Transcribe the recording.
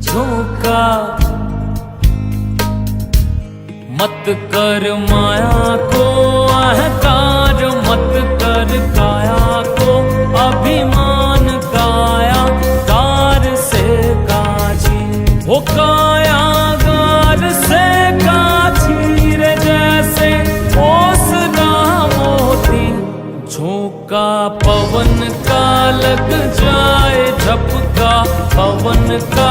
झोंका। मत कर माया को अहंकार, मत कर काया को अभिमान। काया गार से काछी, वो काया गार से काछी रे, जैसे ओसरा मोती। झोंका पवन का लग जाए झपका, पवन का